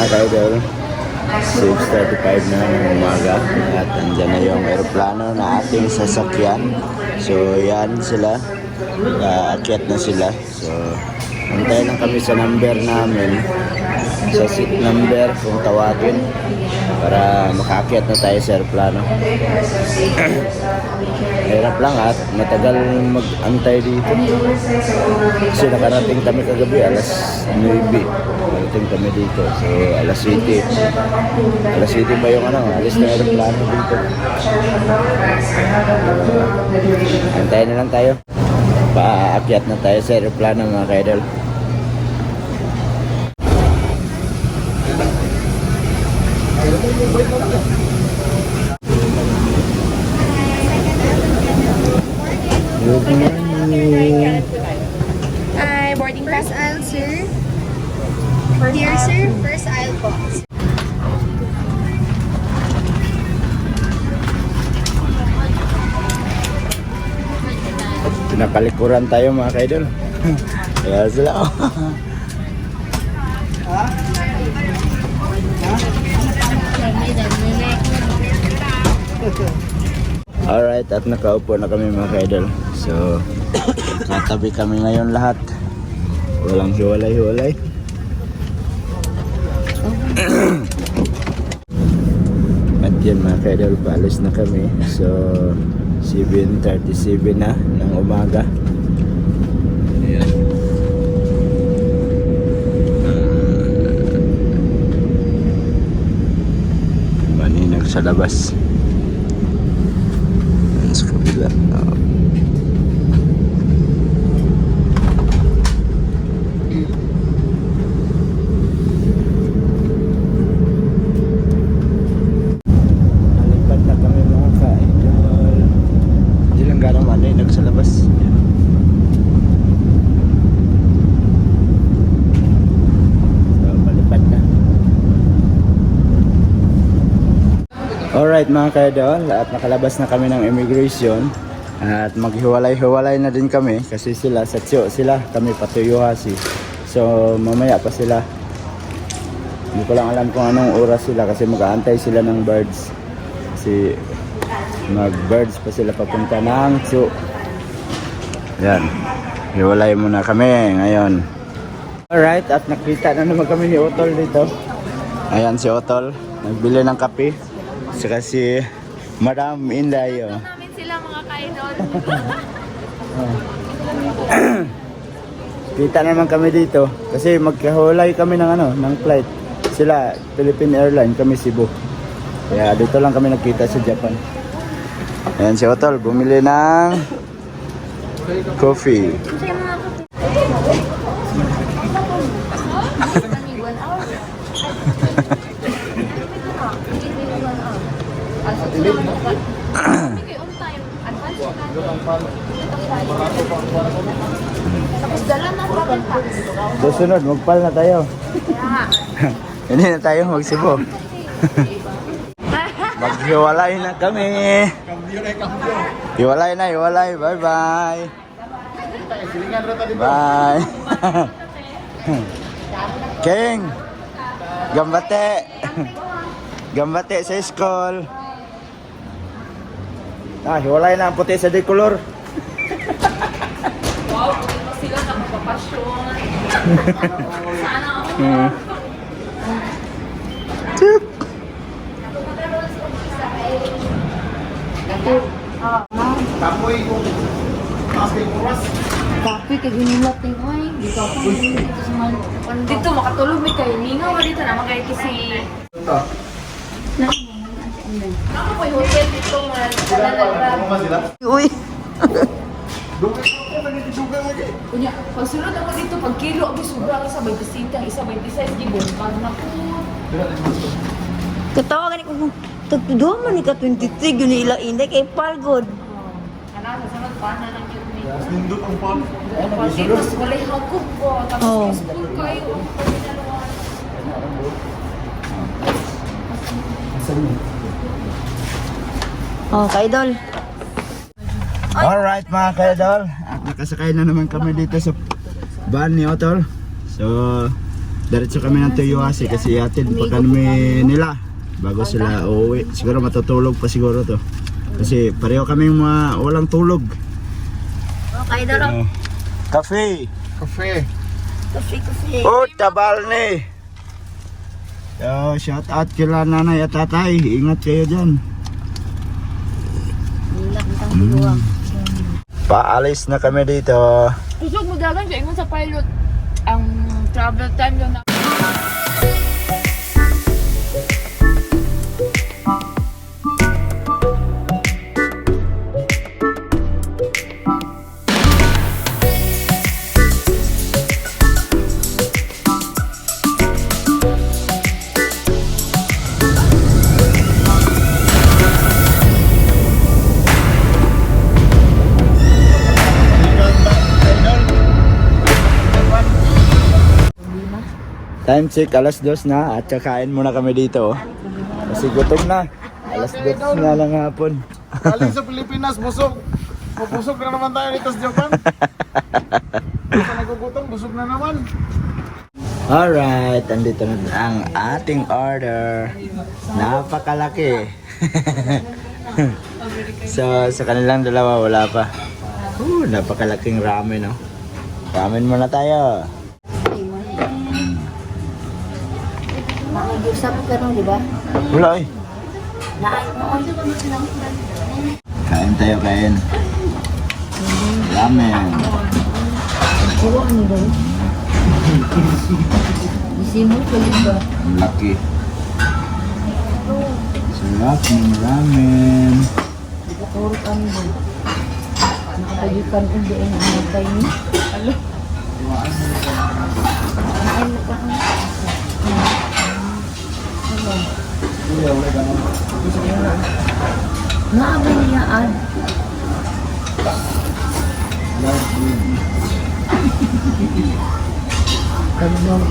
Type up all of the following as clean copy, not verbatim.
mga ka-idol. 6:35 na ng umaga at andyan na yung aeroplano na ating sasakyan. So yan sila, aakyat na sila. So antayin lang kami sa number namin, sa seat number kung tawagin, para makaakyat na tayo sa aeroplano. Hirap lang at matagal mag-antay dito kasi nakarating kami kagabi alas 9. Nakarating kami dito, so alas 7 pa yung alis na aeroplano dito. Antayin na lang tayo, paakyat na tayo sa aeroplano mga ka-idol. Good morning. Hi, boarding pass aisle, sir. Here, sir. First aisle po. Pinakalikuran tayo mga ka-idol. Kaya sila. Alright, at nakaupo na kami mga ka-idol. So, natabi kami ngayon lahat. Walang hiwalay-hiwalay. At yan mga ka-idol, paalis na kami. So, 7:37 na ng umaga. Ayan. Maninag sa labas. Sa kabila. Nalipad na kami mga ka-idol. Hindi lang gano'ng maninag sa labas. So, malipad na. Alright mga ka-idol, at nakalabas na kami ng immigration at maghiwalay-hiwalay na din kami kasi sila sa Tio sila, kami Patuyuhasi. So mamaya pa sila, hindi ko lang alam kung anong oras sila kasi mag-aantay sila ng birds kasi mag-birds pa sila papunta ng Tio. Yan, hiwalay muna kami ngayon. Alright, at nakita na naman kami ni Otol dito. Ayan si Otol, nagbili ng kape. Saka si Madam Inday. Namin sila mga ka-idol. Kita naman kami dito kasi magkahulay kami ng ng flight. Sila Philippine Airlines, kami Cebu. Kaya dito lang kami nagkita sa Japan. Ayan si Otol, bumili ng coffee. Tapos dala na travel tax. Susunod, magpal na tayo. Hindi na tayo mag-Cebu. Maghiwalay na kami. Hiwalay na, hiwalay. Bye-bye. Bye. King, gambate. Gambate sa school. Hiwalay na ang puti sa decolor. Wow, sila nakapapasyon. Sana ako. Kapoy kung kapoy kuras. Kapoy kay ginulat ni oy. Dito ako dito sa man. Dito makatulog mi kay ningaw dito na magay kasi. Ako po yung hotel dito man. Uy. Kunya, pagsunod ako dito, pag kilo, ako sobrang isa, 25, isa 26, gibon. Pag naku. Katawa gani ko tagtudo man ni ka 23 yun ila inday kay palgod. Kana sa sunod pa na lang yun. Nindot ang pan. Tapos walay hagkop ko. Tapos Oh. school kayo. Oh, kaidol. Alright mga ka-idol, at nakasakay na naman kami dito sa van ni Otol. So, diretso kami ng Toyohasi kasi ihatid pa kami nila bago sila uuwi. Siguro matutulog pa siguro to. Kasi pareho kaming mga walang tulog. Okay, daro. Cafe! Cafe. Kasi. Oh, tabal ni! Yo, shout out kila nanay at tatay. Ingat kayo dyan. Nilak bitang biluwang. Paalis na kami dito. Kusog mo dagan siya ingon sa pilot. Ang travel time lang na. Time check, alas 2 na at kakain muna kami dito. Oh. Kasi gutom na. Alas 2 na lang hapon. Galing sa Pilipinas, busog. Busog na naman tayo dito sa Japan. Basta nagugutom, busog na naman. Alright, andito na ang ating order. Napakalaki. So, sa kanilang dalawa wala pa. Napakalaking ramen, no? Ramen muna tayo. Makikisap ka nung, di ba? Wala eh. Naay mo. Kain tayo, kain. Ramen. Kuha ni ba? Isimul ka din ba? Ang laki. Sarap ng ramen. Turut ano ba? Nakatagikan kung diyan ang matay ni. Alo? Ay, naabay niya ad. Kalbang.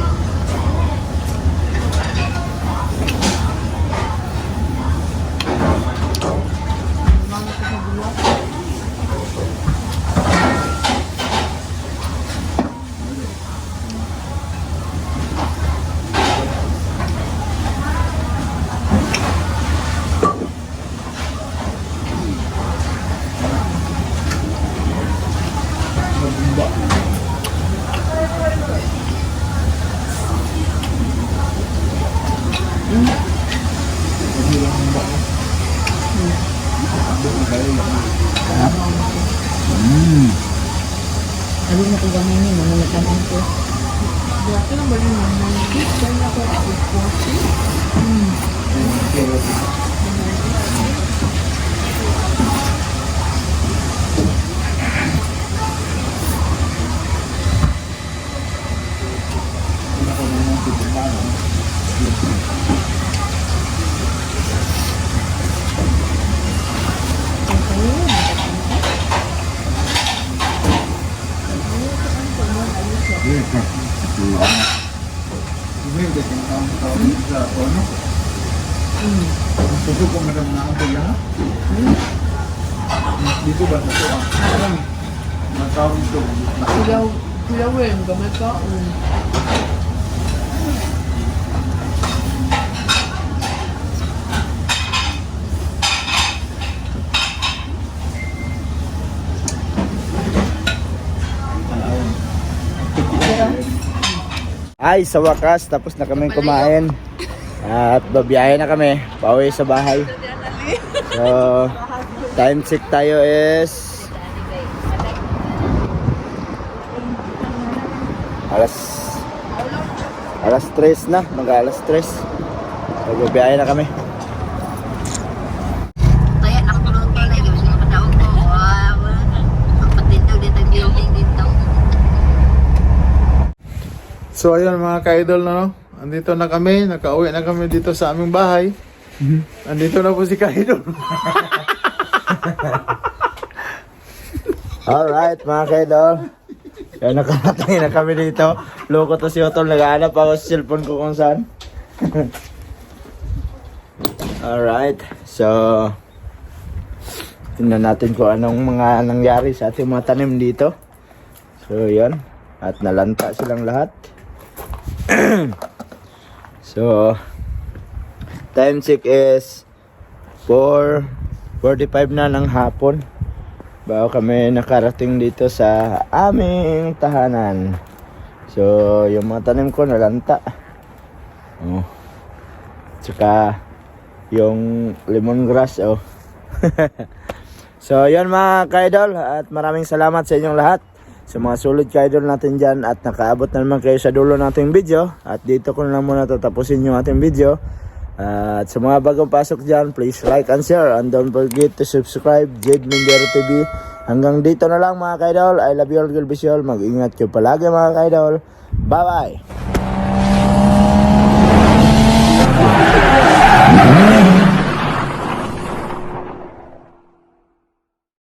Sabi mo kung gano'n yun, mamalakan ko. Dati lang ba yung mga kaya ako ako. Busog ko madam na ako yan. Dito ba ito? Nagkawin ito. Kuya Wen, gamay ka. Ay, sa wakas, tapos na kami kumain. At babiyahe na kami, pauwi sa bahay. So, time check tayo is alas 3 na, mag-alas 3. So, babiyahe na kami. Kaya nakatulog pa lang yung mga tao ko. Wow. Ang patintog dito, gilong dito. So ayun mga ka-idol no. Andito na kami, nakauwi na kami dito sa aming bahay. Andito na po si ka-idol. Alright mga kaidol. Kaya nakarating na kami dito. Loko to si Otol, nag-aanap ako sa cellphone ko kung saan. Alright, so tingnan natin kung anong mga nangyari sa ating mga tanim dito. So yun, at nalanta silang lahat. So, time check is 4:45 na ng hapon. Bago kami nakarating dito sa aming tahanan. So, yung mga tanim ko nalanta. Oh. Tsaka yung lemongrass, oh. So, yun mga ka-idol, at maraming salamat sa inyong lahat. Sa mga sulit ka-idol natin dyan, at nakaabot na naman kayo sa dulo nating video. At dito ko na muna tatapusin yung ating video. At sa mga bagong pasok dyan, please like and share. And don't forget to subscribe, Jade Mindero TV. Hanggang dito na lang mga ka-idol. I love you all, God bless you all. Mag-ingat kayo palagi mga ka-idol. Bye-bye!